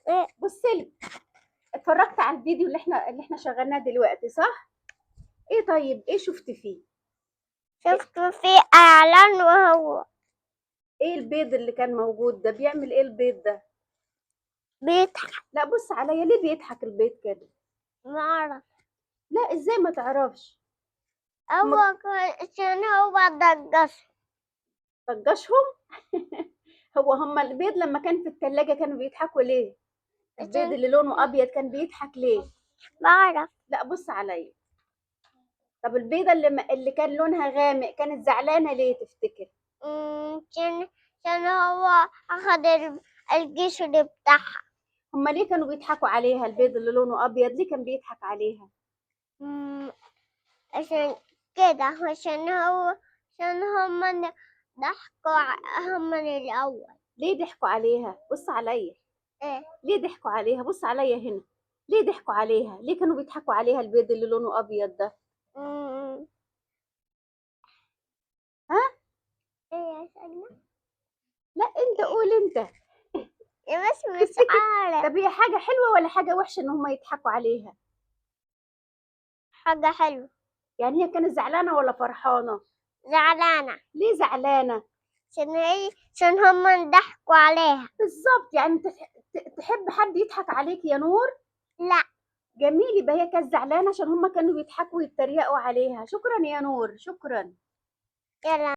ايه. بصي، اتفرجت على الفيديو اللي احنا شغلناه دلوقتي صح؟ ايه طيب، ايه شفت فيه؟ شفت فيه اعلان وهو ايه البيض اللي كان موجود ده؟ بيعمل ايه البيض ده؟ بيضحك. لا بص عليا، ليه بيضحك البيض كده؟ ما اعرف. لا ازاي ما تعرفش؟ هما هو عشان هو دجس. طجشهم. هما البيض لما كان في التلاجة كانوا بيضحكوا ليه؟ البيض عشان اللي لونه ابيض كان بيضحك ليه؟ ما اعرف. لا بص عليا. طب البيضة اللي كان لونها غامق كانت زعلانة ليه تفتكر؟ عشان هو اخد الجسر بتاعها. هما ليه كانوا بيضحكوا عليها؟ البيض اللي لونه ابيض ليه كان بيضحك عليها؟ مم، عشان كده. عشان هما ضحكوا هما الأول. ليه ضحكوا عليها؟ بص عليا. ايه. ليه ضحكوا عليها؟ بص عليا هنا. ليه ضحكوا عليها؟ ليه كانوا بيضحكوا عليها البيض اللي لونه ابيض ده؟ مم، ها؟ ايه يا سلمى؟ لا انت قول انت. بس مش تفتكر؟ عارف. طب هي حاجة حلوة ولا حاجة وحشة ان هم يضحكوا عليها؟ حاجة حلوة. يعني هي كانت زعلانة ولا فرحانة؟ زعلانة. ليه زعلانة؟ عشان هما ضحكوا عليها. بالظبط، يعني انت تحب حد يضحك عليك يا نور؟ لا. جميل، يبقى هي كانت زعلانة عشان هم كانوا بيضحكوا ويتريقوا عليها. شكرا يا نور، شكرا. يلا.